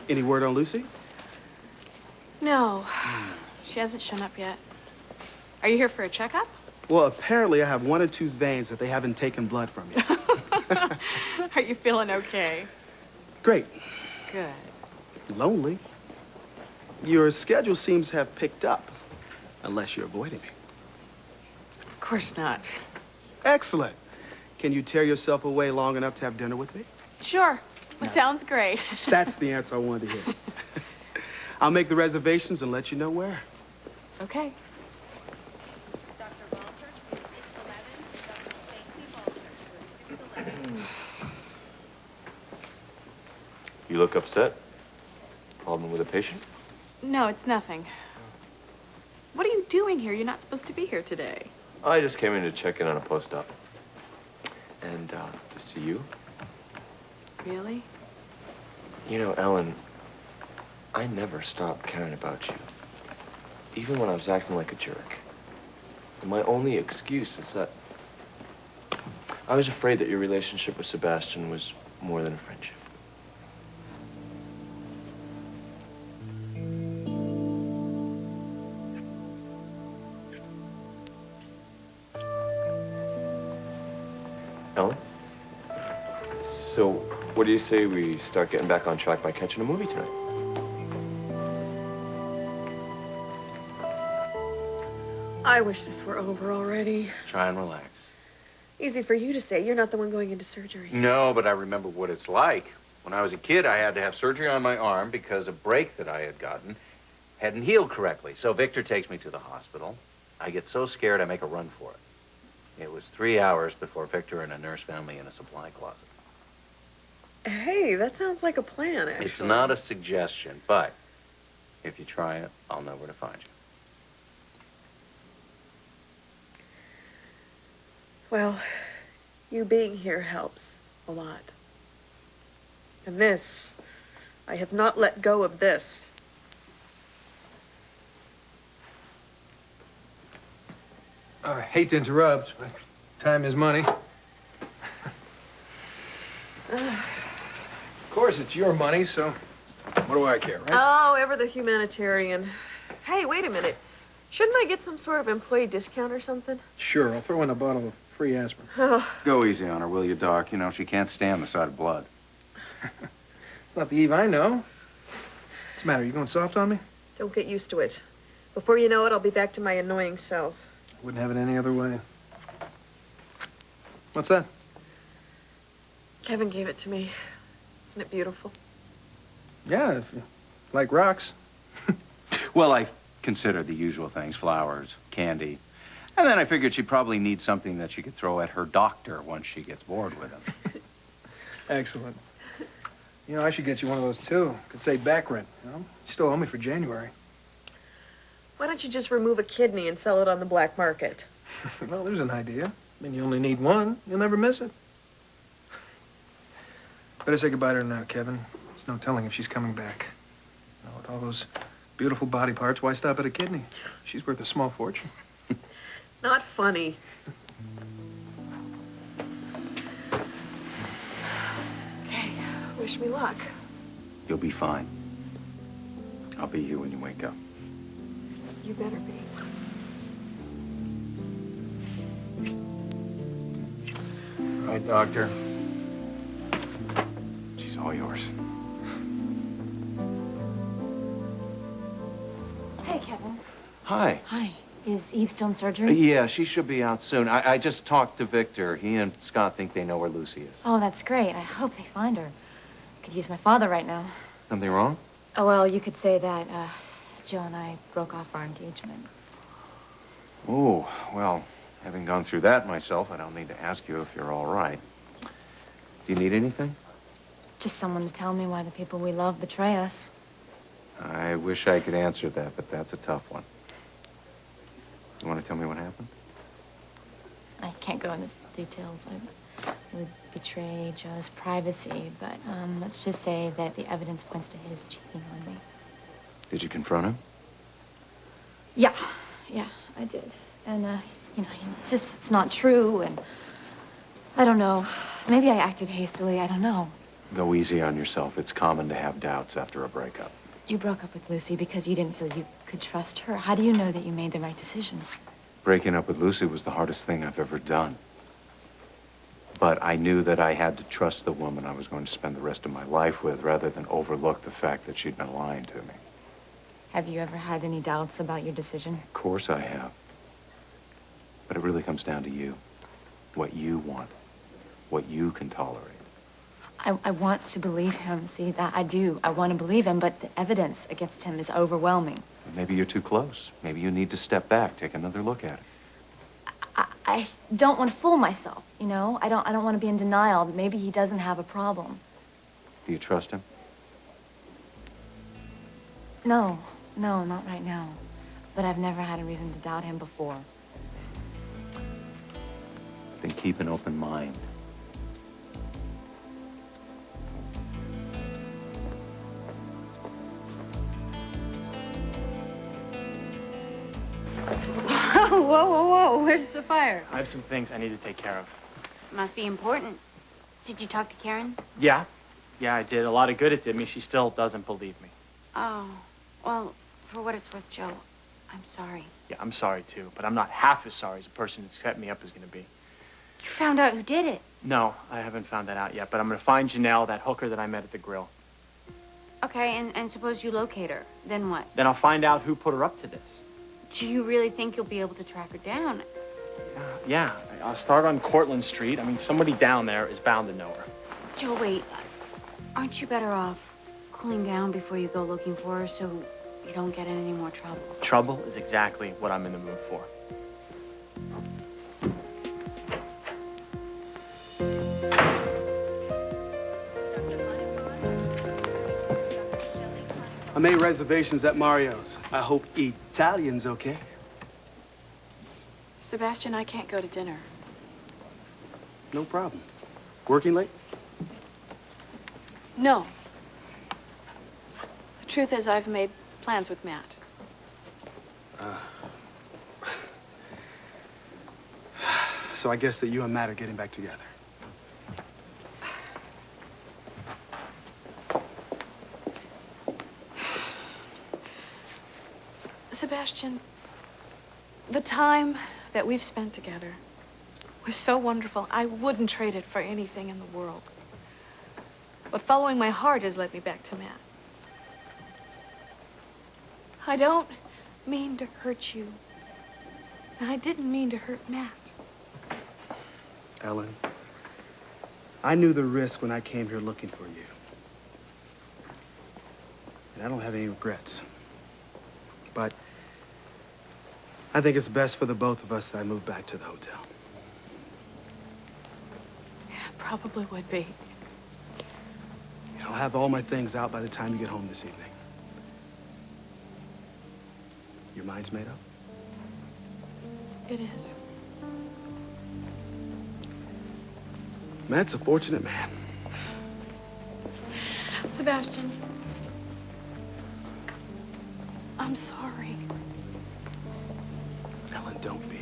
Any word on Lucy? No. She hasn't shown up yet. Are you here for a checkup? Well, apparently I have 1 or 2 veins that they haven't taken blood from yet. Are you feeling okay? Great. Good. Lonely. Your schedule seems to have picked up, unless you're avoiding me. Of course not. Excellent. Can you tear yourself away long enough to have dinner with me? Sure. Well, sounds great. That's the answer I wanted to hear. I'll make the reservations and let you know where. Okay. Dr. Walter, 611. Dr. Stacy Walter, 611. You look upset. Problem with a patient? No, it's nothing. What are you doing here? You're not supposed to be here today. I just came in to check in on a post-op. And, to see you. Really? You know, Ellen, I never stopped caring about you. Even when I was acting like a jerk. And my only excuse is that I was afraid that your relationship with Sebastian was more than a friendship. Ellen? So, what do you say we start getting back on track by catching a movie tonight? I wish this were over already. Try and relax. Easy for you to say. You're not the one going into surgery. No, but I remember what it's like. When I was a kid, I had to have surgery on my arm because a break that I had gotten hadn't healed correctly. So Victor takes me to the hospital. I get so scared, I make a run for it. It was 3 hours before Victor and a nurse found me in a supply closet. Hey, that sounds like a plan, actually. It's not a suggestion, but if you try it, I'll know where to find you. Well, you being here helps a lot. And this, I have not let go of this. I hate to interrupt, but time is money. Of course, it's your money, so what do I care, right? Oh, ever the humanitarian. Hey, wait a minute. Shouldn't I get some sort of employee discount or something? Sure, I'll throw in a bottle of free aspirin. Oh, Go easy on her, will you, Doc? You know, she can't stand the sight of blood. It's not the Eve I know. What's the matter, you going soft on me? don't get used to it. Before you know it, I'll be back to my annoying self. Wouldn't have it any other way. What's that? Kevin gave it to me. Isn't it beautiful? Yeah, if you like rocks. Well, I considered the usual things, flowers, candy. And then I figured she'd probably need something that she could throw at her doctor once she gets bored with him. Excellent. You know, I should get you one of those, too. Could save back rent, you know? You still owe me for January. Why don't you just remove a kidney and sell it on the black market? Well, there's an idea. I mean, you only need one. You'll never miss it. Better say goodbye to her now, Kevin. There's no telling if she's coming back. You know, with all those beautiful body parts, why stop at a kidney? She's worth a small fortune. Not funny. Okay, wish me luck. You'll be fine. I'll be here when you wake up. You better be. All right, Doctor. She's all yours. Hey, Kevin. Hi. Hi. Is Eve still in surgery? Yeah, she should be out soon. I just talked to Victor. He and Scott think they know where Lucy is. Oh, that's great. I hope they find her. Could use my father right now. Something wrong? Oh, well, you could say that Joe and I broke off our engagement. Oh, well, having gone through that myself, I don't need to ask you if you're all right. Do you need anything? Just someone to tell me why the people we love betray us. I wish I could answer that, but that's a tough one. You want to tell me what happened? I can't go into details. I would betray Joe's privacy, but let's just say that the evidence points to his cheating on me. Did you confront him? Yeah, I did. And, you know, it's not true, and I don't know. Maybe I acted hastily, I don't know. Go easy on yourself. It's common to have doubts after a breakup. You broke up with Lucy because you didn't feel you could trust her. How do you know that you made the right decision? Breaking up with Lucy was the hardest thing I've ever done. But I knew that I had to trust the woman I was going to spend the rest of my life with rather than overlook the fact that she'd been lying to me. Have you ever had any doubts about your decision? Of course I have. But it really comes down to you. What you want. What you can tolerate. I want to believe him. See, that I do. I want to believe him, but the evidence against him is overwhelming. Maybe you're too close. Maybe you need to step back, take another look at it. I don't want to fool myself, you know? I don't want to be in denial. Maybe he doesn't have a problem. Do you trust him? No, not right now. But I've never had a reason to doubt him before. Then keep an open mind. Whoa, where's the fire? I have some things I need to take care of. Must be important. Did you talk to Karen? Yeah, I did. A lot of good it did me. She still doesn't believe me. Oh, well, for what it's worth, Joe, I'm sorry. Yeah, I'm sorry too, but I'm not half as sorry as the person who set me up is going to be. You found out who did it. No, I haven't found that out yet, but I'm going to find Janelle, that hooker that I met at the grill. Okay, and suppose you locate her. Then what? Then I'll find out who put her up to this. Do you really think you'll be able to track her down? Yeah, I'll start on Cortlandt Street. I mean, somebody down there is bound to know her. Joe, wait. Aren't you better off cooling down before you go looking for her so you don't get in any more trouble? Trouble is exactly what I'm in the mood for. I made reservations at Mario's. I hope Italian's okay. Sebastian, I can't go to dinner. No problem. Working late? No. The truth is, I've made plans with Matt. So I guess that you and Matt are getting back together. Sebastian, the time that we've spent together was so wonderful, I wouldn't trade it for anything in the world. But following my heart has led me back to Matt. I don't mean to hurt you. And I didn't mean to hurt Matt. Ellen, I knew the risk when I came here looking for you. And I don't have any regrets. But I think it's best for the both of us that I move back to the hotel. Yeah, probably would be. I'll have all my things out by the time you get home this evening. Your mind's made up? It is. Matt's a fortunate man. Sebastian, I'm sorry. Ellen, don't be.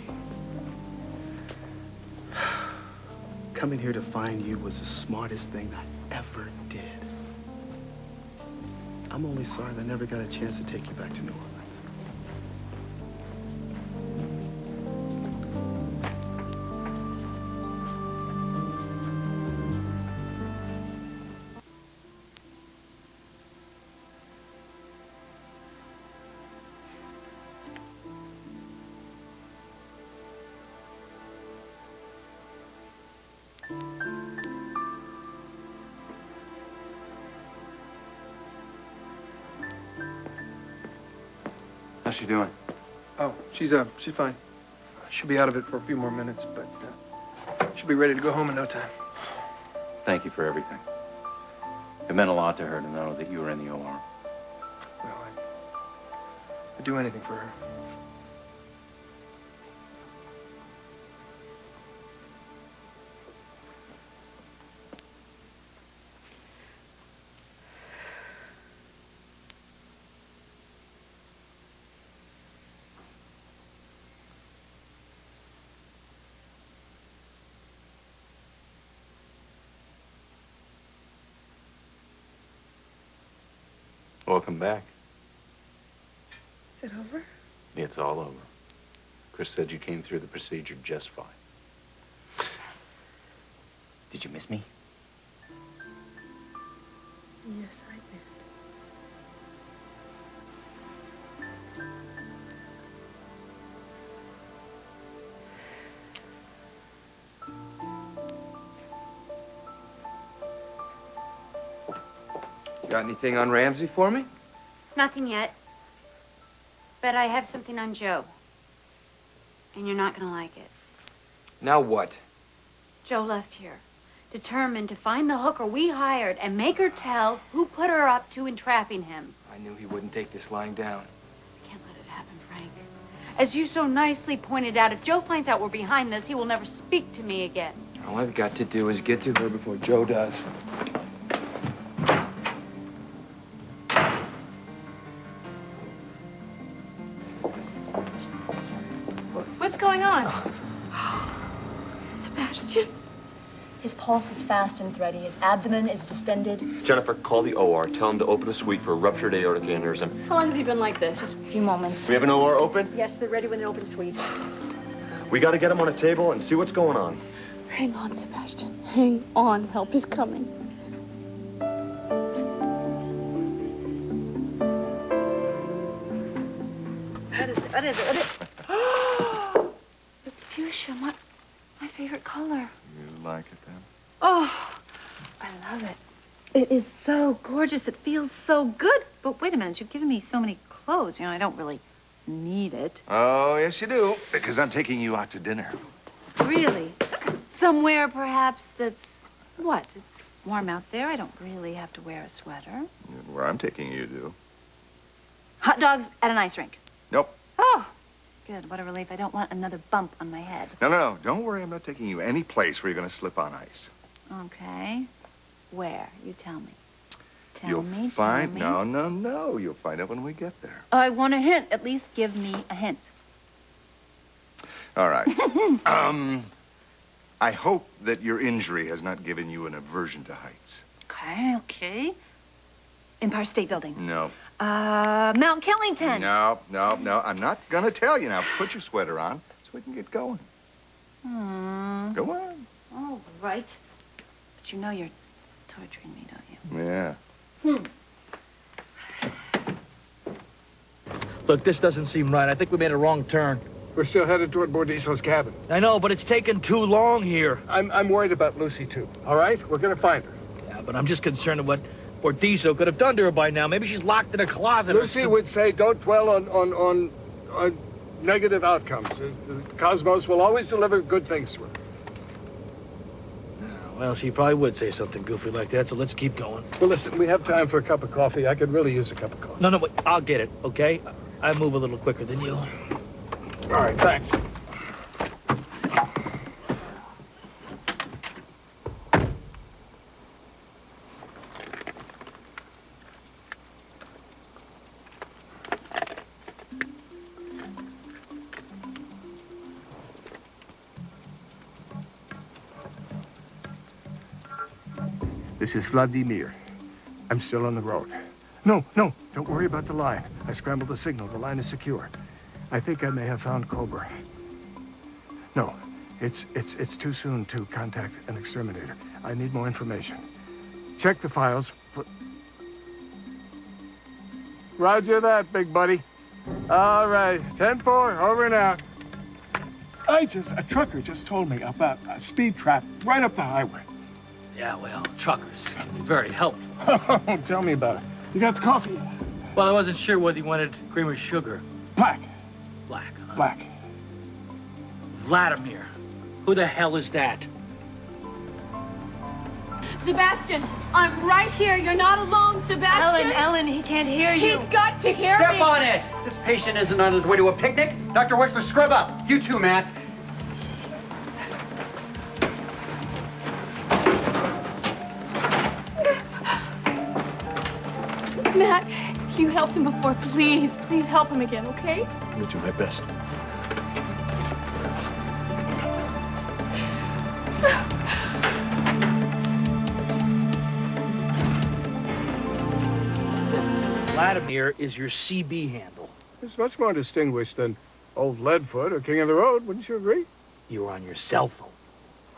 Coming here to find you was the smartest thing I ever did. I'm only sorry that I never got a chance to take you back to New Orleans. How's she doing? Oh, she's fine. She'll be out of it for a few more minutes, but she'll be ready to go home in no time. Thank you for everything. It meant a lot to her to know that you were in the OR. Well, I'd do anything for her. Welcome back. Is it over? It's all over. Chris said you came through the procedure just fine. Did you miss me? Yes, I did. Got anything on Ramsey for me? Nothing yet. But I have something on Joe. And you're not gonna like it. Now what? Joe left here, determined to find the hooker we hired and make her tell who put her up to entrapping him. I knew he wouldn't take this lying down. I can't let it happen, Frank. As you so nicely pointed out, if Joe finds out we're behind this, he will never speak to me again. All I've got to do is get to her before Joe does. What's going on? Sebastian? His pulse is fast and thready. His abdomen is distended. Jennifer, call the OR. Tell him to open the suite for a ruptured aortic aneurysm. How long has he been like this? Just a few moments. We have an OR open? Yes, they're ready when they open suite. We got to get him on a table and see what's going on. Hang on, Sebastian. Hang on. Help is coming. What is it? What is it? What is it? It's fuchsia, my favorite color. You like it then? Oh, I love it. It is so gorgeous. It feels so good. But wait a minute, you've given me so many clothes. You know, I don't really need it. Oh, yes, you do, because I'm taking you out to dinner. Really? Somewhere, perhaps, that's... What? It's warm out there. I don't really have to wear a sweater. Where I'm taking you to. Hot dogs at an ice rink. Nope. Oh, good. What a relief. I don't want another bump on my head. No. Don't worry. I'm not taking you any place where you're going to slip on ice. Okay. Where? You tell me. Tell You'll me. find... No. You'll find out when we get there. I want a hint. At least give me a hint. All right. I hope that your injury has not given you an aversion to heights. Okay. Empire State Building. No. Mount Killington. No. I'm not going to tell you now. Put your sweater on so we can get going. Go on. All right. But you know you're torturing me, don't you? Yeah. Look, this doesn't seem right. I think we made a wrong turn. We're still headed toward Bordisso's cabin. I know, but it's taken too long here. I'm worried about Lucy, too. All right? We're going to find her. Yeah, but I'm just concerned of what Bordisso could have done to her by now. Maybe she's locked in a closet. Lucy would say, don't dwell on negative outcomes. The cosmos will always deliver good things to her. Well, she probably would say something goofy like that, so let's keep going. Well, listen, we have time for a cup of coffee. I could really use a cup of coffee. No, wait, I'll get it, okay? I move a little quicker than you. All right, thanks. This is Vladimir. I'm still on the road. No, don't worry about the line. I scrambled the signal. The line is secure. I think I may have found Cobra. No, it's too soon to contact an exterminator. I need more information. Check the files. Roger that, big buddy. All right, 10-4, over and out. A trucker just told me about a speed trap right up the highway. Yeah, well, truckers can be very helpful. Oh, tell me about it. You got the coffee? Well, I wasn't sure whether you wanted cream or sugar. Black. Black, huh? Black. Vladimir. Who the hell is that? Sebastian, I'm right here. You're not alone, Sebastian. Ellen, he can't hear you. He's got to hear me. Step on it! This patient isn't on his way to a picnic. Dr. Wexler, scrub up. You too, Matt. Matt, you helped him before. Please help him again, okay? I'm gonna do my best. Vladimir is your CB handle. It's much more distinguished than old Leadfoot or King of the Road, wouldn't you agree? You were on your cell phone.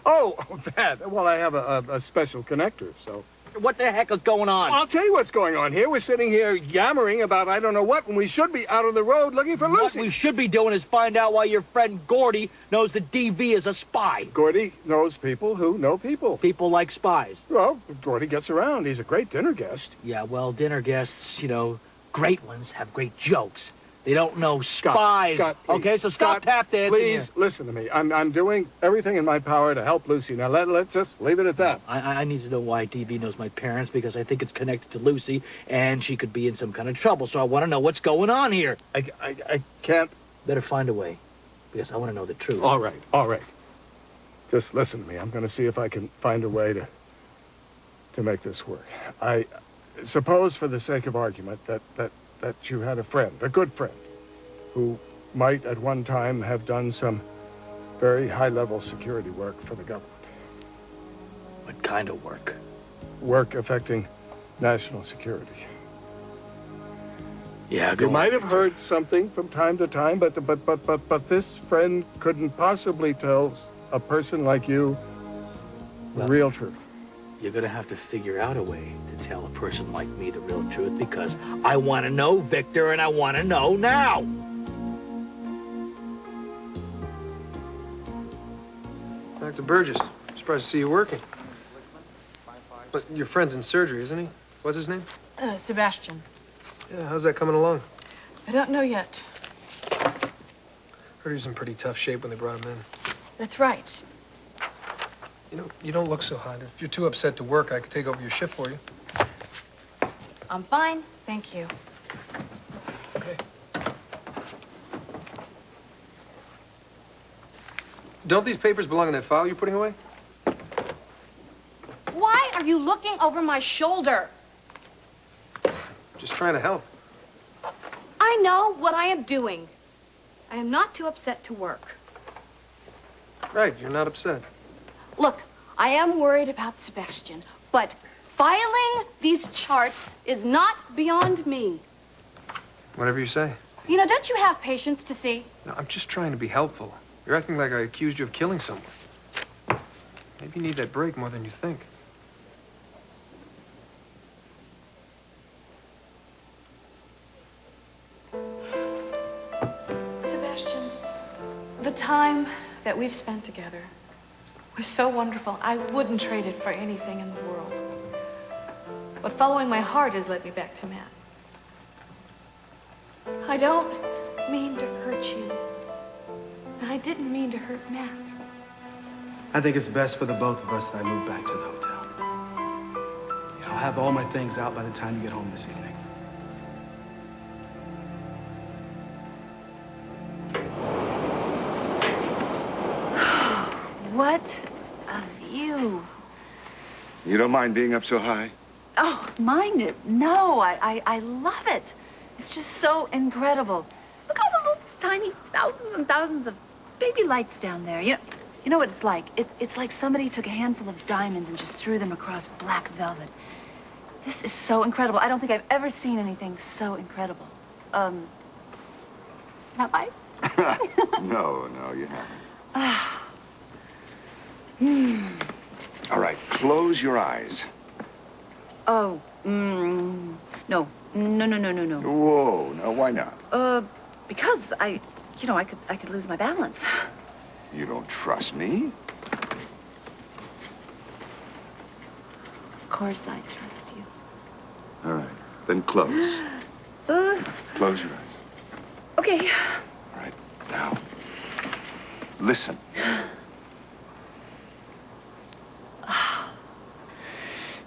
Oh, that. Well, I have a special connector, so... What the heck is going on? I'll tell you what's going on here. We're sitting here yammering about I don't know what, when we should be out on the road looking for Lucy. What we should be doing is find out why your friend Gordy knows the DV is a spy. Gordy knows people who know people. People like spies. Well, Gordy gets around. He's a great dinner guest. Yeah, well, dinner guests, you know, great ones have great jokes. They don't know spies. Scott, okay, so stop tap dancing. Please here. listen to me. I'm doing everything in my power to help Lucy. Now let's just leave it at that. I need to know why DV knows my parents because I think it's connected to Lucy and she could be in some kind of trouble. So I want to know what's going on here. I can't. Better find a way because I want to know the truth. All right. Just listen to me. I'm going to see if I can find a way to make this work. I suppose, for the sake of argument, that you had a friend, a good friend, who might at one time have done some very high-level security work for the government. What kind of work? Work affecting national security. Yeah, you might have heard something from time to time, but this friend couldn't possibly tell a person like you the real truth. You're going to have to figure out a way to tell a person like me the real truth because I want to know, Victor, and I want to know now. Dr. Burgess, surprised to see you working. But your friend's in surgery, isn't he? What's his name? Sebastian. Yeah, how's that coming along? I don't know yet. Heard he was in pretty tough shape when they brought him in. That's right. You know, you don't look so hot. If you're too upset to work, I could take over your shift for you. I'm fine, thank you. Okay. Don't these papers belong in that file you're putting away? Why are you looking over my shoulder? Just trying to help. I know what I am doing. I am not too upset to work. Right, you're not upset. Look, I am worried about Sebastian, but filing these charts is not beyond me. Whatever you say. You know, don't you have patience to see? No, I'm just trying to be helpful. You're acting like I accused you of killing someone. Maybe you need that break more than you think. Sebastian, the time that we've spent together was so wonderful. I wouldn't trade it for anything in the world. But following my heart has led me back to Matt. I don't mean to hurt you. And I didn't mean to hurt Matt. I think it's best for the both of us that I move back to the hotel. I'll have all my things out by the time you get home this evening. What a view. You don't mind being up so high? Oh, mind it. No, I love it. It's just so incredible. Look all the little tiny thousands and thousands of baby lights down there. You know what it's like? It's like somebody took a handful of diamonds and just threw them across black velvet. This is so incredible. I don't think I've ever seen anything so incredible. Have I? No, you haven't. All right, close your eyes. Oh, no. No. Whoa, no, why not? Because I could lose my balance. You don't trust me? Of course I trust you. All right, then close. Close your eyes. Okay. All right, now, listen.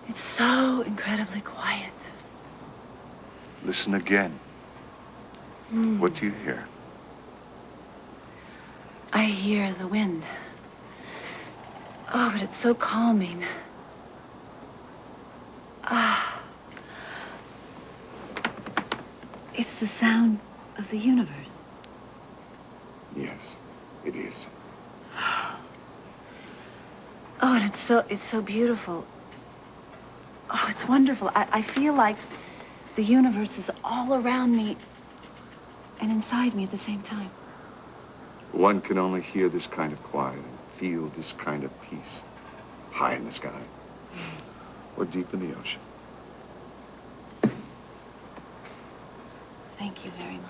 It's so incredibly quiet. Listen again. What do you hear? I hear the wind. Oh, but it's so calming. It's the sound of the universe. Yes, it is. Oh, and it's so beautiful. Oh, it's wonderful. I feel like the universe is all around me and inside me at the same time. One can only hear this kind of quiet and feel this kind of peace high in the sky or deep in the ocean. Thank you very much.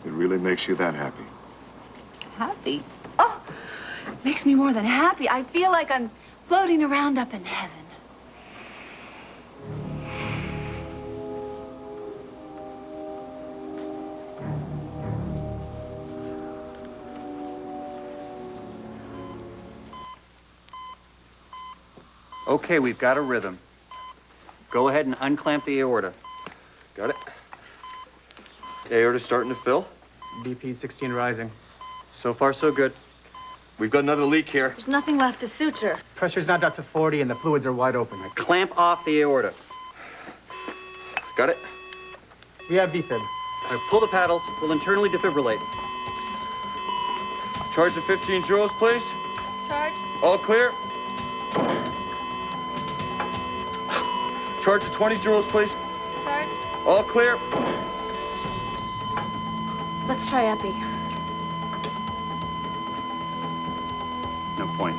It really makes you that happy. Happy? Oh, it makes me more than happy. I feel like I'm floating around up in heaven. Okay, we've got a rhythm. Go ahead and unclamp the aorta. Got it. Aorta starting to fill. BP 16 rising. So far, so good. We've got another leak here. There's nothing left to suture. Pressure's not up to 40 and the fluids are wide open. Clamp off the aorta. Got it. We have VFib. All right, pull the paddles. We'll internally defibrillate. Charge to 15 joules, please. Charge. All clear. Charge to 20 joules, please. Charge. All clear. Let's try epi. No point.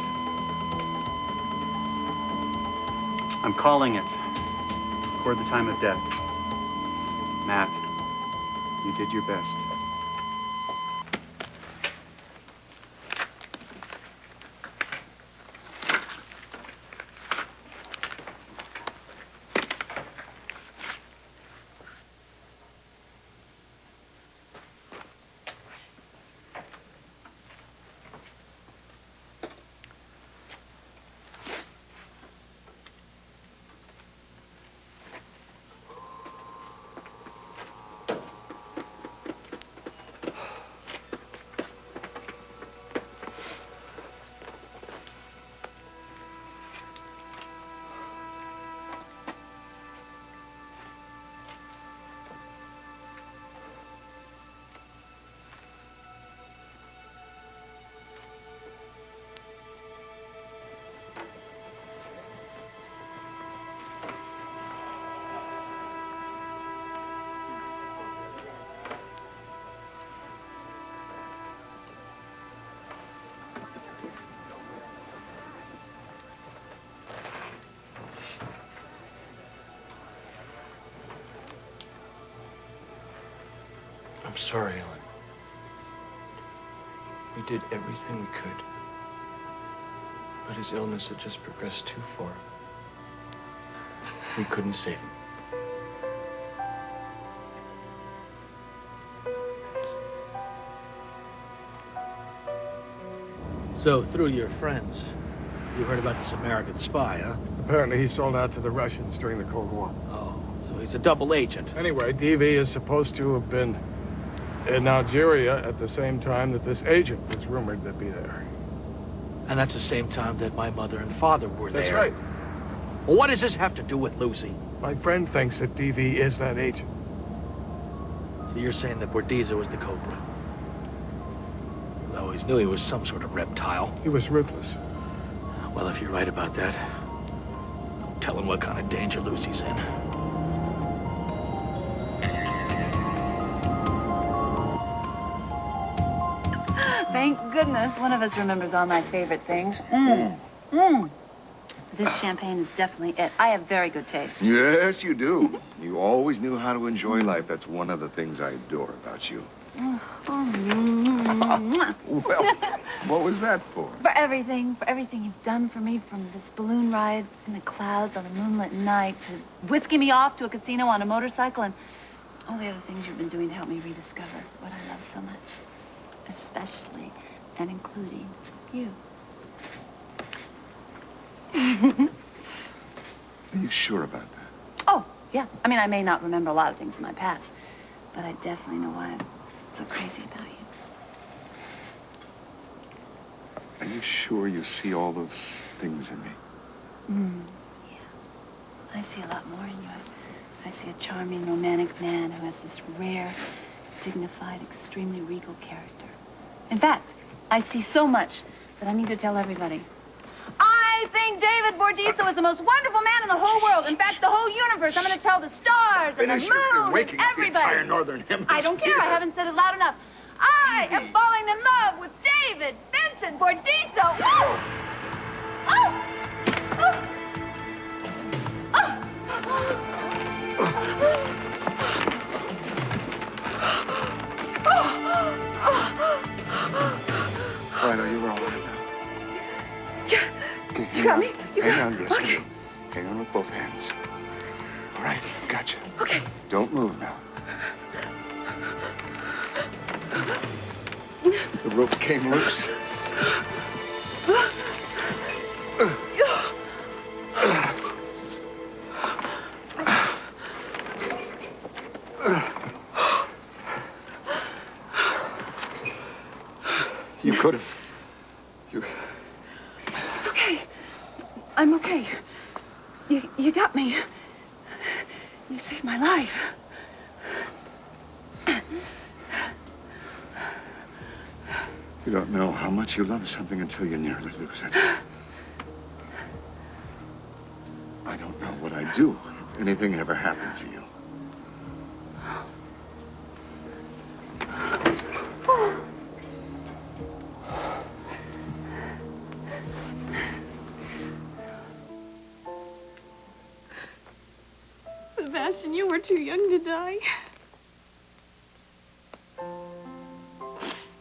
I'm calling it. Record the time of death. Matt, you did your best. I'm sorry, Ellen. We did everything we could. But his illness had just progressed too far. We couldn't save him. So, through your friends, you heard about this American spy, huh? Apparently he sold out to the Russians during the Cold War. Oh, so he's a double agent. Anyway, DV is supposed to have been in Algeria at the same time that this agent was rumored to be there. And that's the same time that my mother and father were there. That's right. Well, what does this have to do with Lucy? My friend thinks that DV is that agent. So you're saying that Bordizza was the Cobra? I always knew he was some sort of reptile. He was ruthless. Well, if you're right about that, I'm telling what kind of danger Lucy's in. Thank goodness one of us remembers all my favorite things. This champagne is definitely it. I have very good taste. Yes, you do. You always knew how to enjoy life. That's one of the things I adore about you. Well, what was that for? For everything you've done for me, from this balloon ride in the clouds on a moonlit night to whisking me off to a casino on a motorcycle and all the other things you've been doing to help me rediscover what I love so much, especially and including you. Are you sure about that? Oh, yeah. I mean, I may not remember a lot of things in my past, but I definitely know why I'm so crazy about you. Are you sure you see all those things in me? Yeah. I see a lot more in you. I see a charming, romantic man who has this rare, dignified, extremely regal character. In fact, I see so much that I need to tell everybody. I I think David Bordiso is the most wonderful man in the whole world. In fact, the whole universe. I'm going to tell the stars and the moon and everybody. Northern Hemisphere. I don't care. I haven't said it loud enough. I am falling in love with David Vincent Bordiso. Oh! Oh! All right, are you all right now? Yeah. Okay, You got me? You hang got on, me? yes, Okay. hang on with both hands. All right, gotcha. Okay. Don't move now. The rope came loose. You could have. It's okay. I'm okay. You got me. You saved my life. You don't know how much you love something until you nearly lose it. I don't know what I'd do if anything ever happened to you. Sebastian, you were too young to die.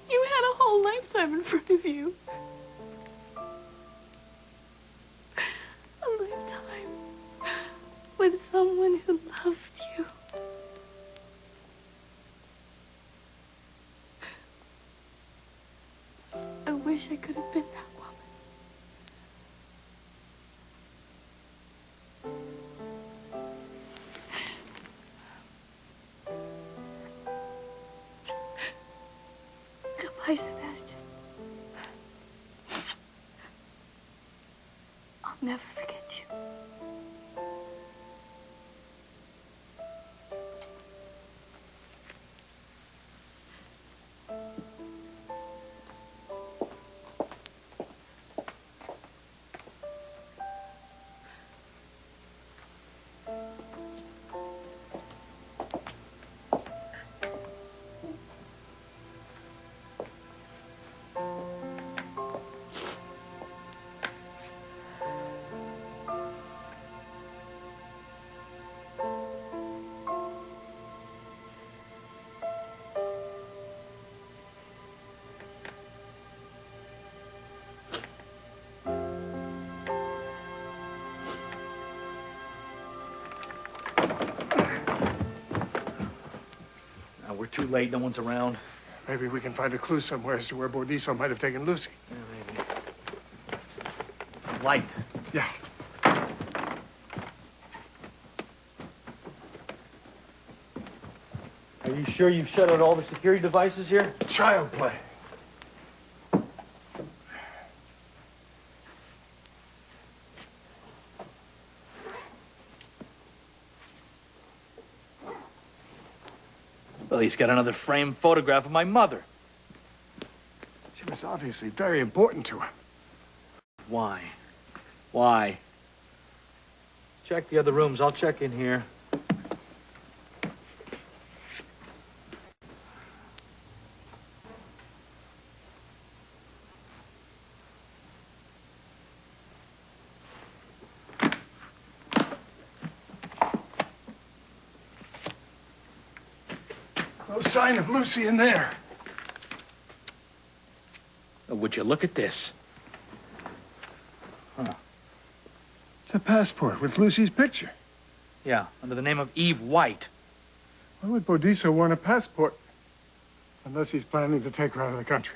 You had a whole lifetime in front of you. A lifetime with someone who loved you. I wish I could have been that woman. Goodbye, Sebastian. I'll never forget you. We're too late. No one's around. Maybe we can find a clue somewhere as to where Bordiso might have taken Lucy. Yeah, maybe. Light. Yeah. Are you sure you've shut out all the security devices here? Child play. Well, he's got another framed photograph of my mother. She was obviously very important to him. Why? Why? Check the other rooms. I'll check in here. No sign of Lucy in there. Would you look at this? Huh. It's a passport with Lucy's picture. Yeah, under the name of Eve White. Why would Bordiso want a passport? Unless he's planning to take her out of the country.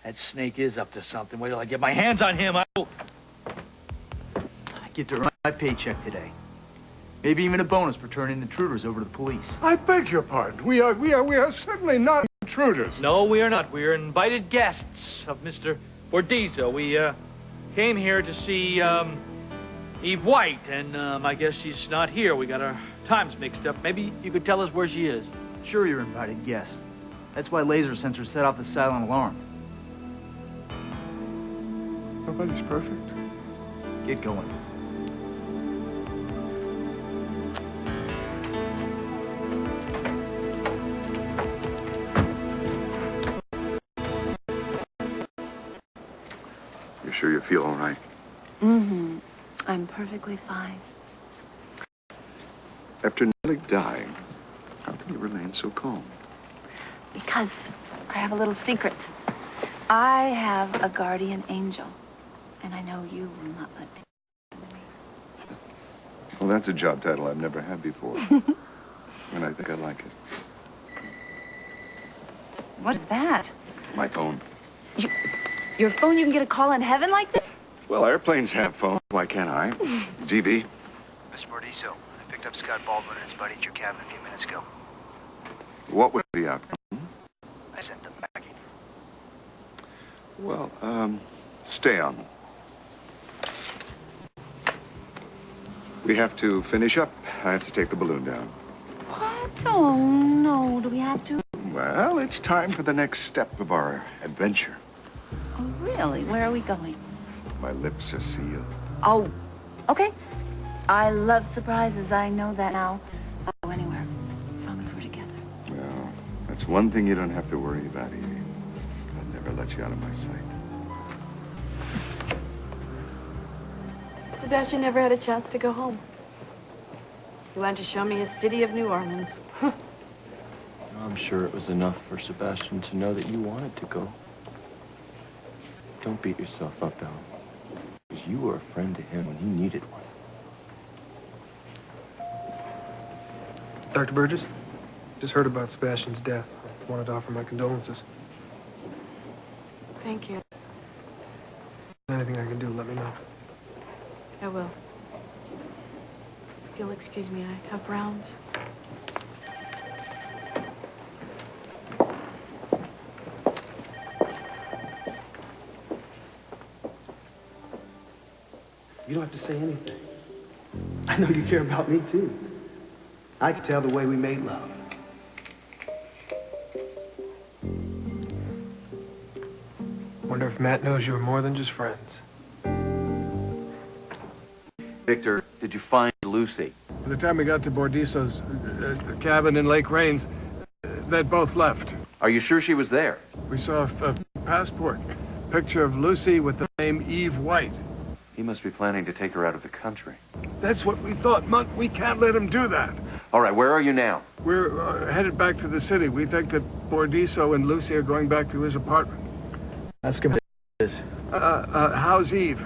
That snake is up to something. Wait till I get my hands on him. I get to earn my paycheck today. Maybe even a bonus for turning intruders over to the police. I beg your pardon. We are certainly not intruders. No, we are not. We are invited guests of Mr. Bordiso. We came here to see Eve White, and I guess she's not here. We got our times mixed up. Maybe you could tell us where she is. Sure, you're invited guests. That's why laser sensors set off the silent alarm. Nobody's perfect. Get going. You sure you feel all right? Mm-hmm. I'm perfectly fine. After nearly dying, how can you remain so calm? Because I have a little secret. I have a guardian angel. And I know you will not let me. Well, that's a job title I've never had before. And I think I like it. What is that? My phone. Your phone, you can get a call in heaven like this? Well, airplanes have phones. Why can't I? DB? Mr. Bordiso, I picked up Scott Baldwin and his buddy at your cabin a few minutes ago. What was the outcome? I sent them packing. Well, stay on. We have to finish up. I have to take the balloon down. What? Oh, no. Do we have to? Well, it's time for the next step of our adventure. Oh, really? Where are we going? My lips are sealed. Oh, okay. I love surprises. I know that now. I'll go anywhere, as long as we're together. Well, that's one thing you don't have to worry about, Evie. I'll never let you out of my sight. Sebastian never had a chance to go home. He wanted to show me his city of New Orleans. I'm sure it was enough for Sebastian to know that you wanted to go. Don't beat yourself up, Ellen. Because you were a friend to him when he needed one. Dr. Burgess, just heard about Sebastian's death. Wanted to offer my condolences. Thank you. Anything I can do, let me know. I will. If you'll excuse me, I have rounds. You don't have to say anything. I know you care about me, too. I can tell the way we made love. Wonder if Matt knows you were more than just friends. Victor, did you find Lucy? By the time we got to Bordiso's cabin in Lake Rains, they'd both left. Are you sure she was there? We saw a passport, picture of Lucy with the name Eve White. He must be planning to take her out of the country. That's what we thought, Monk. We can't let him do that. All right, where are you now? We're headed back to the city. We think that Bordiso and Lucy are going back to his apartment. Ask him this. How's Eve?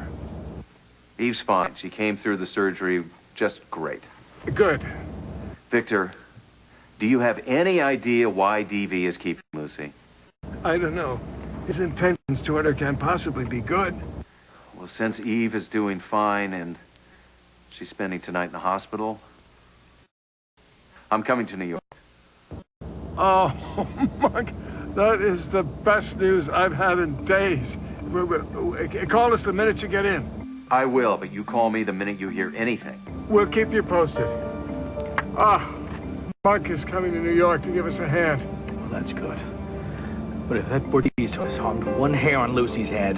Eve's fine. She came through the surgery just great. Good. Victor, do you have any idea why DV is keeping Lucy? I don't know. His intentions toward her can't possibly be good. Well, since Eve is doing fine and she's spending tonight in the hospital, I'm coming to New York. Oh, Monk, that is the best news I've had in days. Call us the minute you get in. I will, but you call me the minute you hear anything. We'll keep you posted. Monk is coming to New York to give us a hand. Well, that's good. But if that Bordiso has harmed one hair on Lucy's head...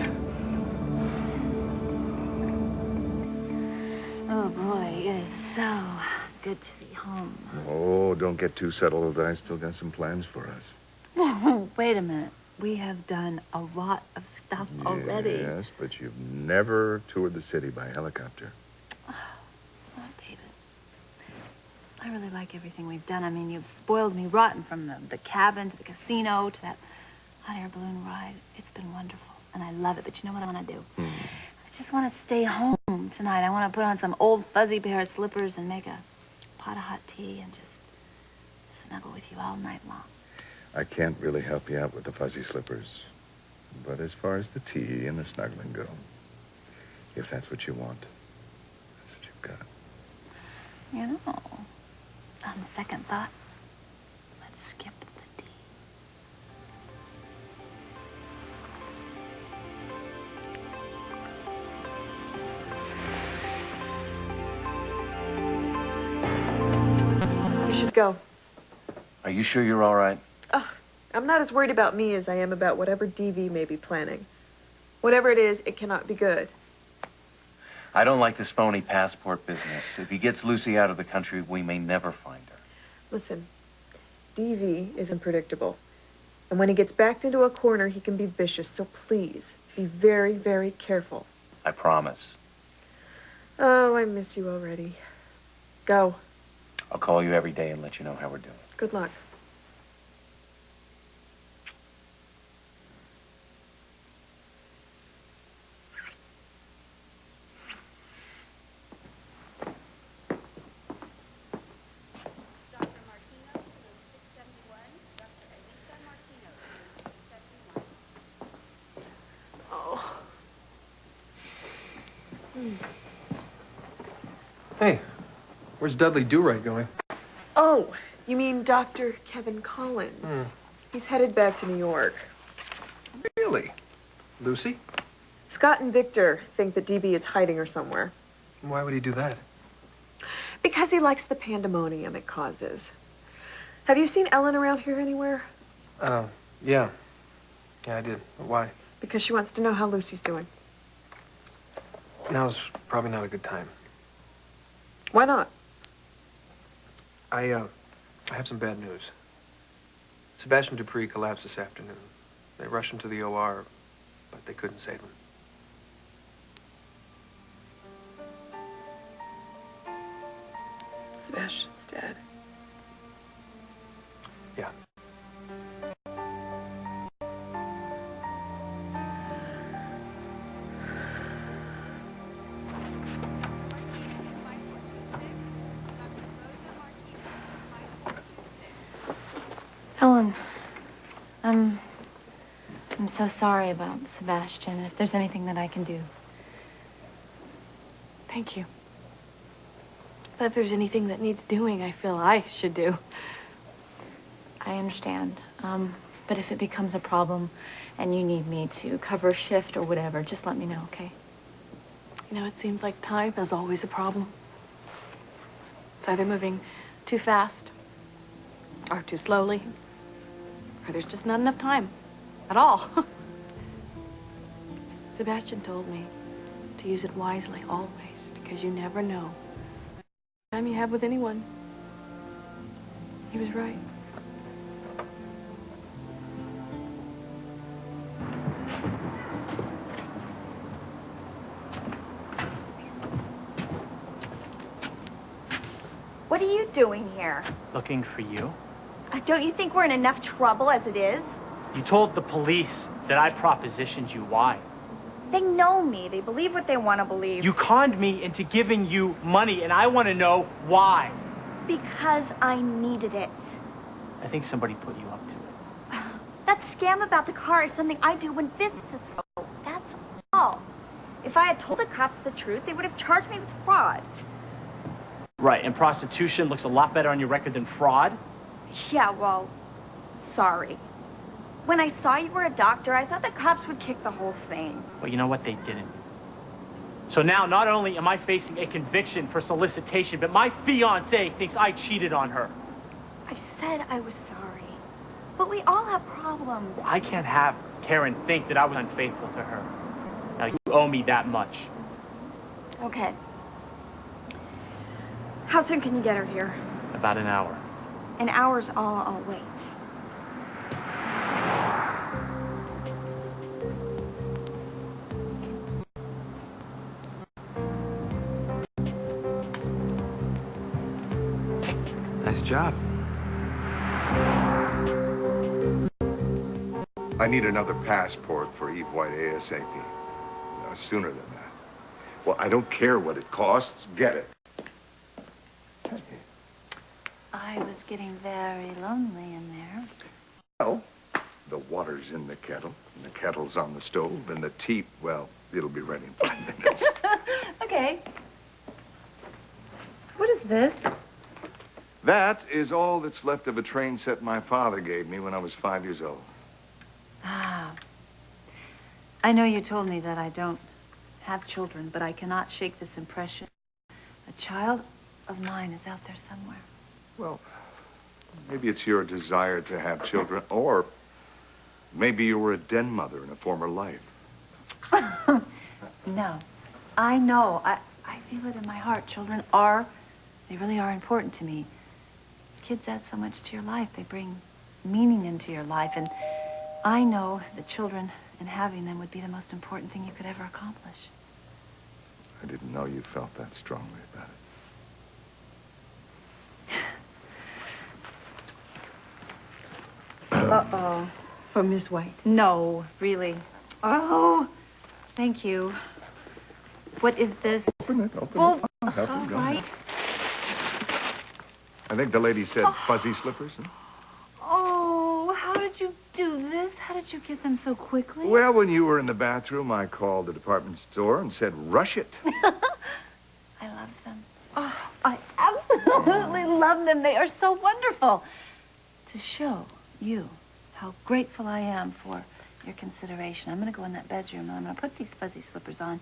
Oh, boy, it is so good to be home. Oh, don't get too settled. I still got some plans for us. Wait a minute. We have done a lot of stuff already. Yes, but you've never toured the city by helicopter. Oh, David. I really like everything we've done. I mean, you've spoiled me rotten from the cabin to the casino to that hot air balloon ride. It's been wonderful, and I love it. But you know what I want to do? I just want to stay home tonight. I want to put on some old fuzzy pair of slippers and make a pot of hot tea and just snuggle with you all night long. I can't really help you out with the fuzzy slippers. But as far as the tea and the snuggling go, if that's what you want, that's what you've got. You know, on second thought, let's skip the tea. You should go. Are you sure you're all right? I'm not as worried about me as I am about whatever DV may be planning. Whatever it is, it cannot be good. I don't like this phony passport business. If he gets Lucy out of the country, we may never find her. Listen, DV is unpredictable. And when he gets backed into a corner, he can be vicious. So please, be very, very careful. I promise. Oh, I miss you already. Go. I'll call you every day and let you know how we're doing. Good luck. Hey, where's Dudley Do-Right going? Oh, you mean Dr. Kevin Collins? He's headed back to New York. Really? Lucy? Scott and Victor think that DB is hiding her somewhere. Why would he do that? Because he likes the pandemonium it causes. Have you seen Ellen around here anywhere? Yeah. Yeah, I did. But why? Because she wants to know how Lucy's doing. Now's probably not a good time. Why not? I have some bad news. Sebastian Dupree collapsed this afternoon. They rushed him to the OR, but they couldn't save him. Sebastian's dead. Yeah. Ellen, I'm so sorry about Sebastian. If there's anything that I can do. Thank you. But if there's anything that needs doing, I feel I should do. I understand. But if it becomes a problem and you need me to cover a shift or whatever, just let me know, okay? You know, it seems like time is always a problem. It's either moving too fast or too slowly, or there's just not enough time at all. Sebastian told me to use it wisely always, because you never know the time you have with anyone. He was right. What are you doing here? Looking for you. Don't you think we're in enough trouble as it is? You told the police that I propositioned you. Why? They know me. They believe what they want to believe. You conned me into giving you money, and I want to know why. Because I needed it. I think somebody put you up to it. That scam about the car is something I do when business is slow. That's all. If I had told the cops the truth, they would have charged me with fraud. Right, and prostitution looks a lot better on your record than fraud? Yeah, well, sorry. When I saw you were a doctor, I thought the cops would kick the whole thing. Well, you know what? They didn't. So now, not only am I facing a conviction for solicitation, but my fiancé thinks I cheated on her. I said I was sorry. But we all have problems. I can't have Karen think that I was unfaithful to her. Now, you owe me that much. Okay. How soon can you get her here? About an hour. An hour's all I'll wait. Nice job. I need another passport for Eve White ASAP. Sooner than that. Well, I don't care what it costs. Get it. I was getting very lonely in there. Well, the water's in the kettle, and the kettle's on the stove, and the tea, well, it'll be ready in 5 minutes. Okay. What is this? That is all that's left of a train set my father gave me when I was 5 years old. Ah. I know you told me that I don't have children, but I cannot shake this impression. A child of mine is out there somewhere. Well, maybe it's your desire to have children, or maybe you were a den mother in a former life. No. I know. I feel it in my heart. Children are, they really are important to me. Kids add so much to your life. They bring meaning into your life. And I know that children and having them would be the most important thing you could ever accomplish. I didn't know you felt that strongly about it. Uh-oh. For Miss White? No, really. Oh, thank you. What is this? Open it. Well, Help her, all go right. ahead. I think the lady said fuzzy slippers. Huh? Oh, how did you do this? How did you get them so quickly? Well, when you were in the bathroom, I called the department store and said, rush it. I love them. Oh, I absolutely love them. They are so wonderful. To show you how grateful I am for your consideration, I'm going to go in that bedroom and I'm going to put these fuzzy slippers on.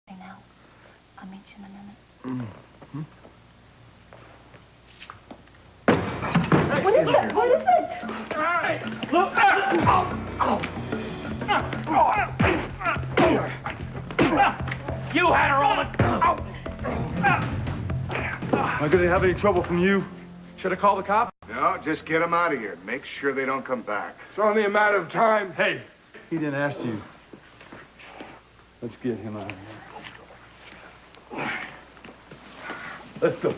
Okay, now, I'll meet you in a minute. Mm-hmm. What is it? What is it? Hey, look! You had her all the... Am I going to have any trouble from you? Should I call the cops? No, just get them out of here. Make sure they don't come back. It's only a matter of time. Hey, he didn't ask you. Let's get him out of here. Let's go.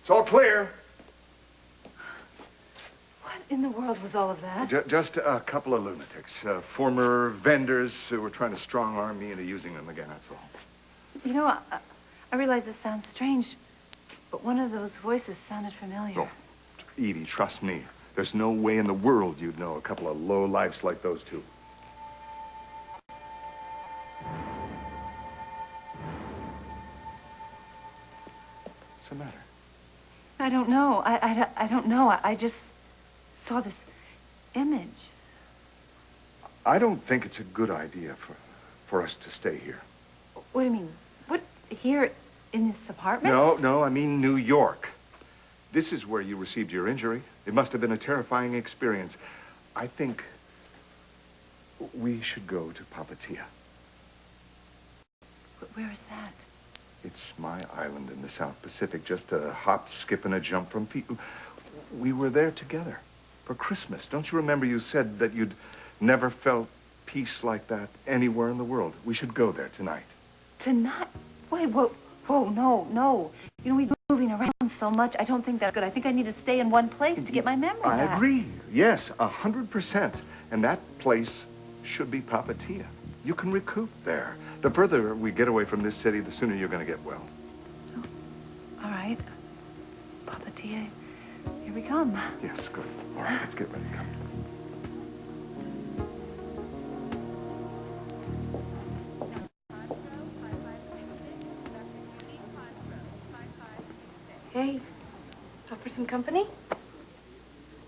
It's all clear. What in the world was all of that? Just a couple of lunatics. Former vendors who were trying to strong-arm me into using them again, that's all. You know, I realize this sounds strange, but one of those voices sounded familiar. Oh, Edie, trust me. There's no way in the world you'd know a couple of low-lifes like those two. What's the matter? I don't know. I don't know. I just saw this image. I don't think it's a good idea for us to stay here. What do you mean? What, here in this apartment? No, I mean New York. This is where you received your injury. It must have been a terrifying experience. I think we should go to Papatia. Where is that? It's my island in the South Pacific, just a hop, skip, and a jump from Pete. We were there together for Christmas. Don't you remember you said that you'd never felt peace like that anywhere in the world? We should go there tonight. Tonight? Wait, whoa, no. You know, we've been moving around so much. I don't think that's good. I think I need to stay in one place to get my memory I back. agree. Yes, 100%. And that place should be Papatia. You can recoup there. The further we get away from this city, the sooner you're going to get well. Oh, all right. Papatia, here we come. Yes, good. All right, let's get ready. Come. Hey, up for some company?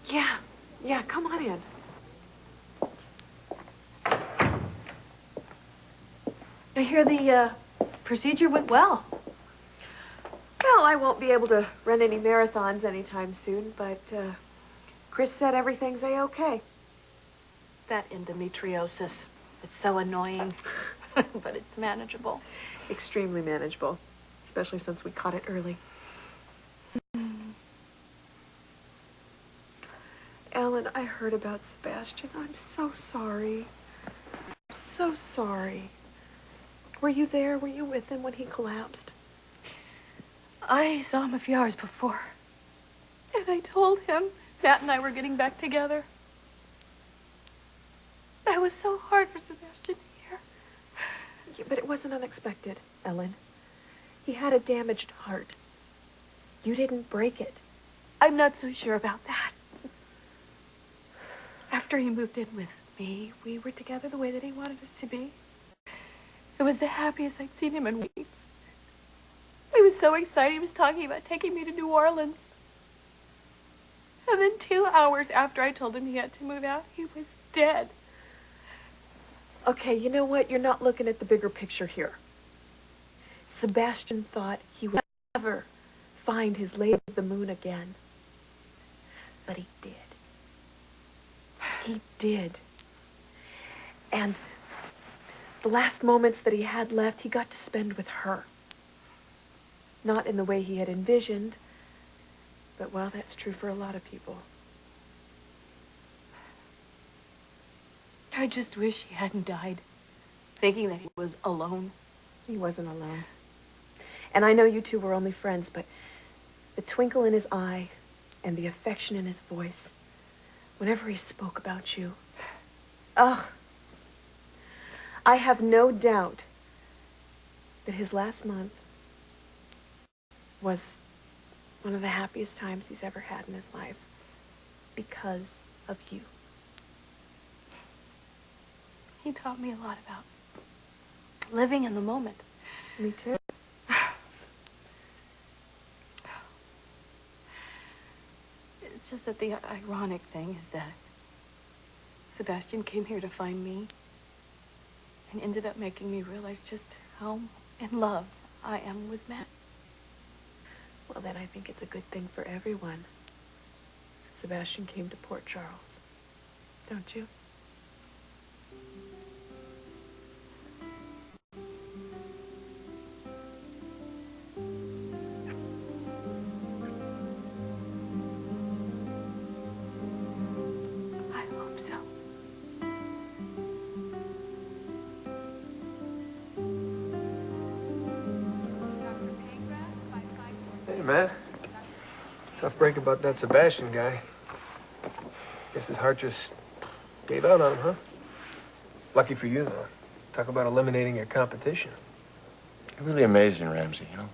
Yeah, come on in. I hear the procedure went well. Well, I won't be able to run any marathons anytime soon, but Chris said everything's A-okay. That endometriosis, it's so annoying, but it's manageable. Extremely manageable, especially since we caught it early. Ellen, I heard about Sebastian. I'm so sorry. I'm so sorry. Were you there? Were you with him when he collapsed? I saw him a few hours before. And I told him Matt and I were getting back together. That was so hard for Sebastian to hear. Yeah, but it wasn't unexpected, Ellen. He had a damaged heart. You didn't break it. I'm not so sure about that. After he moved in with me, we were together the way that he wanted us to be. It was the happiest I'd seen him in weeks. He was so excited. He was talking about taking me to New Orleans. And then 2 hours after I told him he had to move out, he was dead. Okay, you know what? You're not looking at the bigger picture here. Sebastian thought he would never find his Lady of the Moon again. But he did. He did. And the last moments that he had left, he got to spend with her. Not in the way he had envisioned, but, well, that's true for a lot of people. I just wish he hadn't died, thinking that he was alone. He wasn't alone. And I know you two were only friends, but the twinkle in his eye and the affection in his voice, whenever he spoke about you, oh, I have no doubt that his last month was one of the happiest times he's ever had in his life because of you. He taught me a lot about living in the moment. Me too. It's just that the ironic thing is that Sebastian came here to find me and ended up making me realize just how in love I am with Matt. Well, then I think it's a good thing for everyone. Sebastian came to Port Charles. Don't you? I hope so. Hey, Matt. Tough break about that Sebastian guy. Guess his heart just gave out on him, huh? Lucky for you, though. Talk about eliminating your competition. You're really amazing, Ramsey, you know?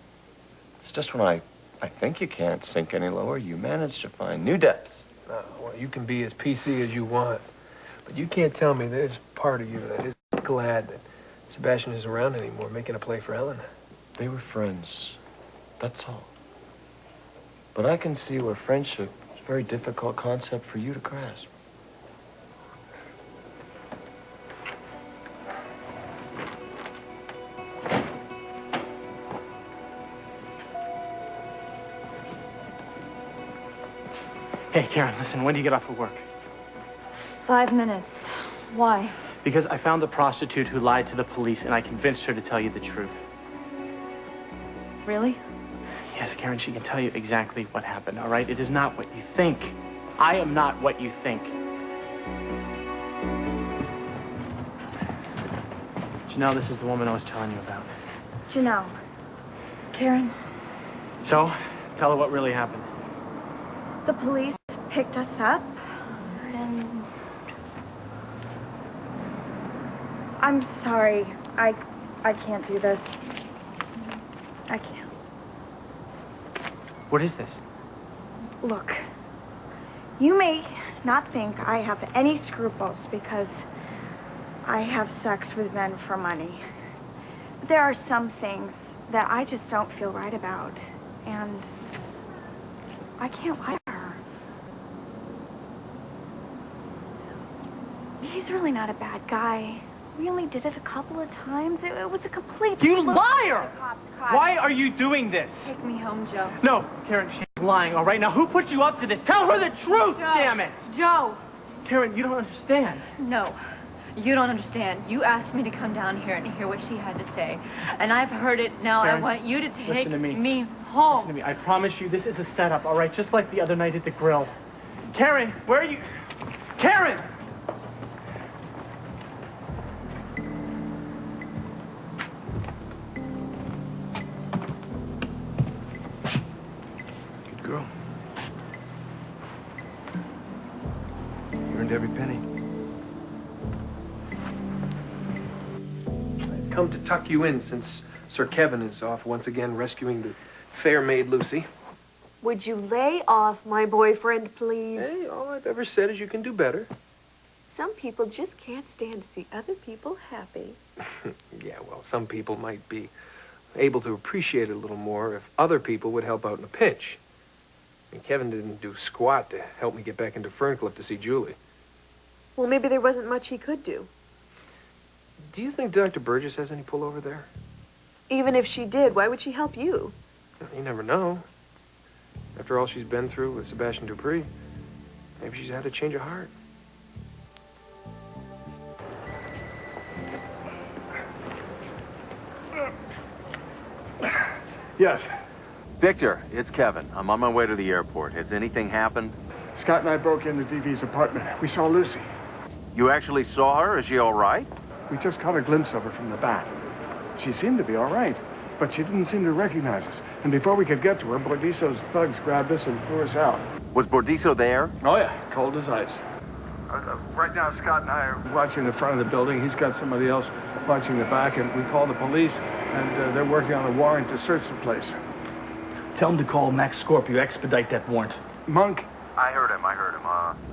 It's just when I think you can't sink any lower, you manage to find new depths. Oh, well, you can be as PC as you want. But you can't tell me there's part of you that isn't glad that Sebastian isn't around anymore, making a play for Ellen. They were friends. That's all. But I can see where friendship is a very difficult concept for you to grasp. Hey, Karen, listen, when do you get off of work? 5 minutes. Why? Because I found the prostitute who lied to the police, and I convinced her to tell you the truth. Really? Yes, Karen, she can tell you exactly what happened, all right? It is not what you think. I am not what you think. Janelle, this is the woman I was telling you about. Janelle. Karen, So, tell her what really happened. the police picked us up, and I'm sorry. I can't do this. I can't. What is this? Look, you may not think I have any scruples because I have sex with men for money. But there are some things that I just don't feel right about, and I can't lie to her. He's really not a bad guy. We only did it a couple of times. It was a complete... You fluke. liar! The cops caught Why me. are you doing this? Take me home, Joe. No, Karen, she's lying, all right? Now, who put you up to this? Tell her the truth, Joe. damn it! Joe! Karen, you don't understand. No, you don't understand. You asked me to come down here and hear what she had to say. And I've heard it. Now Karen, I want you to take listen to me. me home. Listen to me. I promise you, this is a setup, all right? Just like the other night at the grill. Karen, where are you? Karen! Good girl. You earned every penny. I've come to tuck you in since Sir Kevin is off once again rescuing the fair maid Lucy. Would you lay off my boyfriend, please? Hey, all I've ever said is you can do better. Some people just can't stand to see other people happy. Yeah, well, some people might be able to appreciate it a little more if other people would help out in a pinch. I mean, Kevin didn't do squat to help me get back into Ferncliff to see Julie. Well, maybe there wasn't much he could do. Do you think Dr. Burgess has any pull over there? Even if she did, why would she help you? You never know. After all she's been through with Sebastian Dupree, maybe she's had a change of heart. Yes. Victor, it's Kevin. I'm on my way to the airport. Has anything happened? Scott and I broke into DV's apartment. We saw Lucy. You actually saw her? Is she all right? We just caught a glimpse of her from the back. She seemed to be all right, but she didn't seem to recognize us. And before we could get to her, Bordiso's thugs grabbed us and threw us out. Was Bordiso there? Oh, yeah. Cold as ice. Right now, Scott and I are watching the front of the building. He's got somebody else watching the back, and we called the police, and they're working on a warrant to search the place. Tell him to call Max Scorpio, expedite that warrant. Monk? I heard him.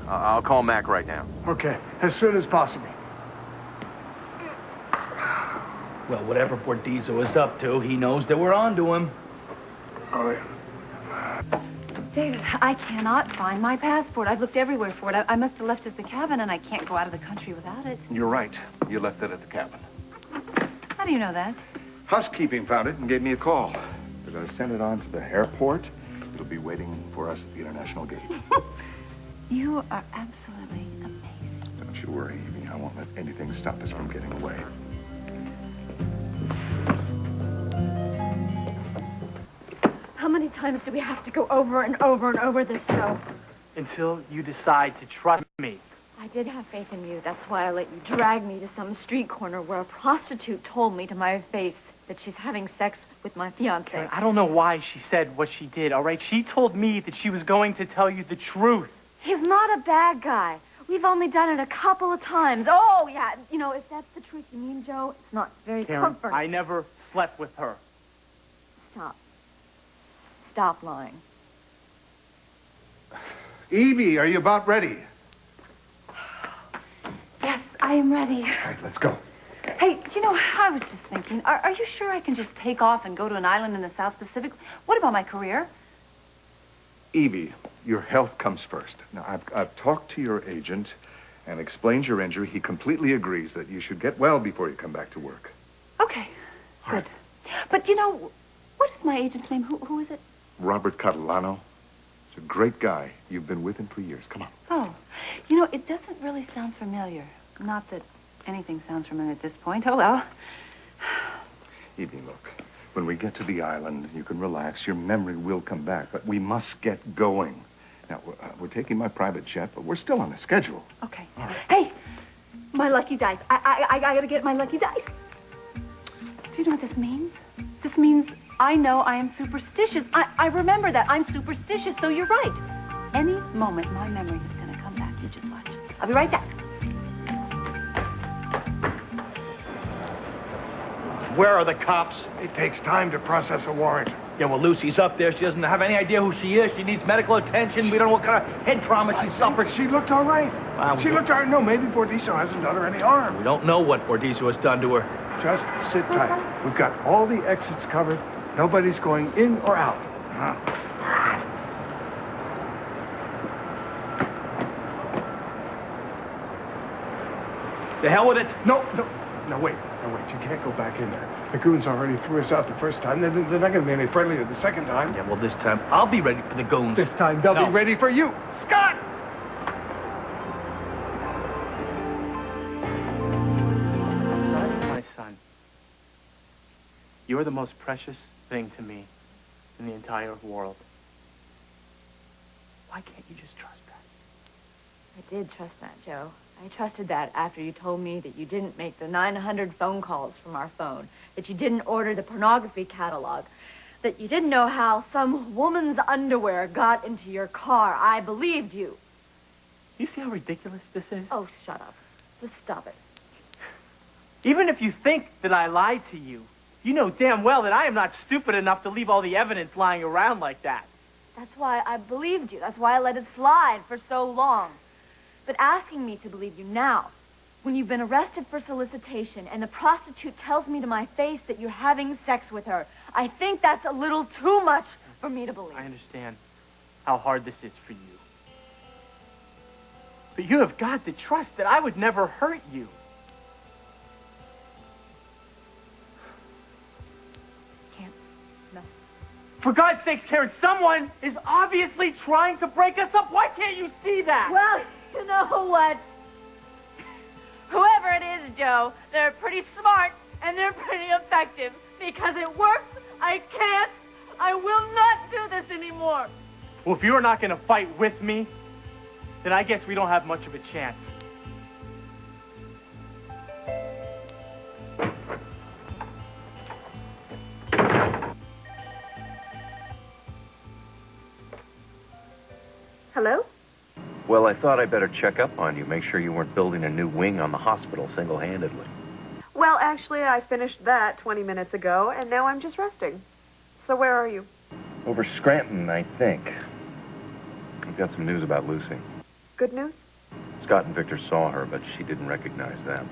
I'll call Mac right now. Okay, as soon as possible. Well, whatever Bordizo is up to, he knows that we're on to him. Oh, yeah. David, I cannot find my passport. I've looked everywhere for it. I must have left it at the cabin, and I can't go out of the country without it. You're right. You left it at the cabin. How do you know that? Housekeeping found it and gave me a call. They're going to send it on to the airport. It'll be waiting for us at the international gate. You are absolutely amazing. Don't you worry, Evie. I won't let anything stop us from getting away. How many times do we have to go over and over and over this, Joe? Until you decide to trust me. I did have faith in you. That's why I let you drag me to some street corner where a prostitute told me to my face that she's having sex with my fiancé. Karen, I don't know why she said what she did, all right? She told me that she was going to tell you the truth. He's not a bad guy. We've only done it a couple of times. Oh, yeah. You know, if that's the truth you mean, Joe, it's not very Karen, comforting. I never slept with her. Stop. Stop lying. Evie, are you about ready? Yes, I am ready. All right, let's go. Hey, you know, I was just thinking, are you sure I can just take off and go to an island in the South Pacific? What about my career? Evie, your health comes first. Now, I've talked to your agent and explained your injury. He completely agrees that you should get well before you come back to work. Okay, good. But, you know, what is my agent's name? Who is it? Robert Catalano. He's a great guy. You've been with him for years. Come on. Oh, you know, it doesn't really sound familiar. Not that anything sounds familiar at this point. Oh, well. Evie, look. When we get to the island, you can relax. Your memory will come back. But we must get going. Now, we're taking my private jet, but we're still on a schedule. Okay. Hey, my lucky dice. I gotta get my lucky dice. Do you know what this means? This means I know I am superstitious. I remember that. I'm superstitious, so you're right. Any moment, my memory is gonna come back. You just watch. I'll be right back. Where are the cops? It takes time to process a warrant. Yeah, well, Lucy's up there. She doesn't have any idea who she is. She needs medical attention. We don't know what kind of head trauma she suffered. She looked all right. She looked all right. No, maybe Bordiso hasn't done her any harm. We don't know what Bordiso has done to her. Just sit tight. We've got all the exits covered. Nobody's going in or out. The hell with it. No, wait. You can't go back in there. The goons already threw us out the first time. They're not going to be any friendlier the second time. Yeah, well, this time I'll be ready for the goons. This time they'll be ready for you. Scott! My son, you're the most precious thing to me in the entire world. Why can't you just trust that? I did trust that, Joe. I trusted that after you told me that you didn't make the 900 phone calls from our phone, that you didn't order the pornography catalog, that you didn't know how some woman's underwear got into your car. I believed you. You see how ridiculous this is? Oh, shut up. Just stop it. Even if you think that I lied to you, you know damn well that I am not stupid enough to leave all the evidence lying around like that. That's why I believed you. That's why I let it slide for so long. But asking me to believe you now, when you've been arrested for solicitation and the prostitute tells me to my face that you're having sex with her, I think that's a little too much for me to believe. I understand how hard this is for you. But you have got to trust that I would never hurt you. Can't. No. For God's sakes, Karen, someone is obviously trying to break us up. Why can't you see that? Well, you know what? Whoever it is, Joe, they're pretty smart and they're pretty effective. Because it works, I will not do this anymore. Well, if you're not going to fight with me, then I guess we don't have much of a chance. Hello? Well, I thought I'd better check up on you, make sure you weren't building a new wing on the hospital single-handedly. Well, actually, I finished that 20 minutes ago, and now I'm just resting. So where are you? Over Scranton, I think. I've got some news about Lucy. Good news? Scott and Victor saw her, but she didn't recognize them.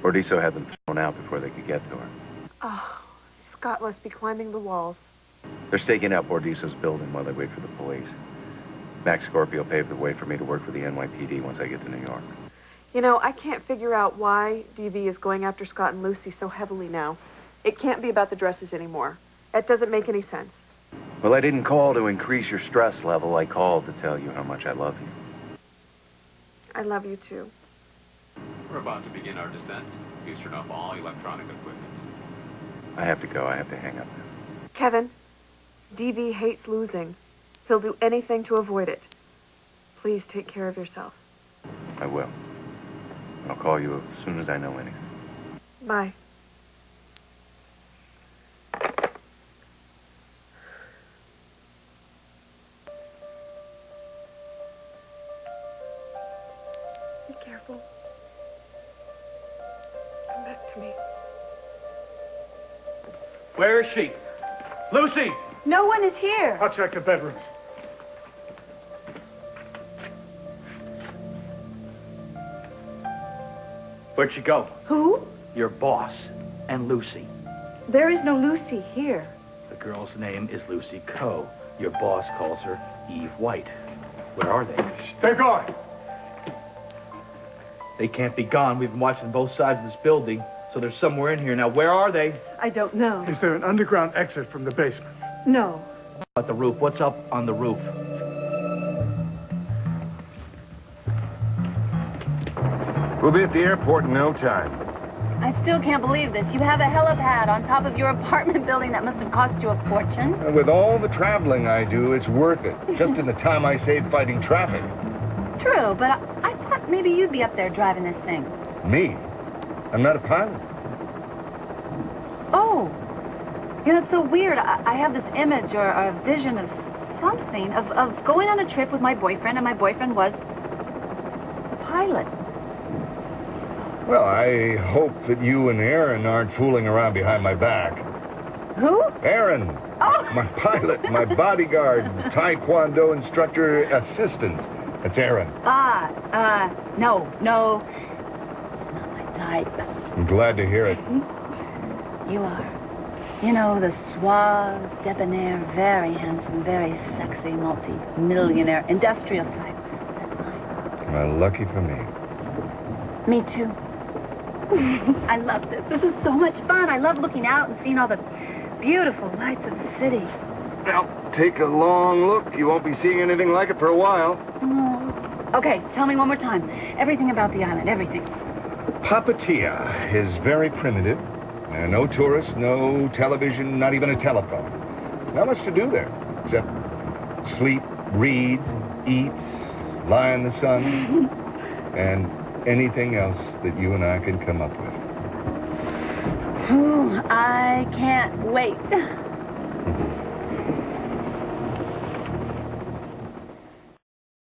Bordiso had them thrown out before they could get to her. Oh, Scott must be climbing the walls. They're staking out Bordiso's building while they wait for the police. Max Scorpio paved the way for me to work for the NYPD once I get to New York. You know, I can't figure out why DV is going after Scott and Lucy so heavily now. It can't be about the dresses anymore. That doesn't make any sense. Well, I didn't call to increase your stress level. I called to tell you how much I love you. I love you too. We're about to begin our descent. Please turn off all electronic equipment. I have to go. I have to hang up now. Kevin, DV hates losing. He'll do anything to avoid it. Please take care of yourself. I will. I'll call you as soon as I know anything. Bye. Be careful. Come back to me. Where is she? Lucy! No one is here. I'll check the bedrooms. Where'd she go? Who? Your boss and Lucy. There is no Lucy here. The girl's name is Lucy Coe. Your boss calls her Eve White. Where are they? They're gone. They can't be gone. We've been watching both sides of this building, so they're somewhere in here. Now, where are they? I don't know. Is there an underground exit from the basement? No. At the roof. What's up on the roof? We'll be at the airport in no time. I still can't believe this. You have a helipad on top of your apartment building that must have cost you a fortune. And with all the traveling I do, it's worth it. Just in the time I save fighting traffic. True, but I thought maybe you'd be up there driving this thing. Me? I'm not a pilot. Oh. You know, it's so weird. I have this image or a vision of something, of going on a trip with my boyfriend, and my boyfriend was a pilot. Well, I hope that you and Aaron aren't fooling around behind my back. Who? Aaron. Oh. My pilot, my bodyguard, Taekwondo instructor, assistant. That's Aaron. No. It's not my type. I'm glad to hear it. You are. You know, the suave, debonair, very handsome, very sexy, multi-millionaire, industrial type. Well, lucky for me. Me too. I love this. This is so much fun. I love looking out and seeing all the beautiful lights of the city. Now, take a long look. You won't be seeing anything like it for a while. Oh. Okay, tell me one more time. Everything about the island, everything. Papatia is very primitive. No tourists, no television, not even a telephone. Not much to do there, except sleep, read, eat, lie in the sun, and anything else that you and I can come up with. Ooh, I can't wait.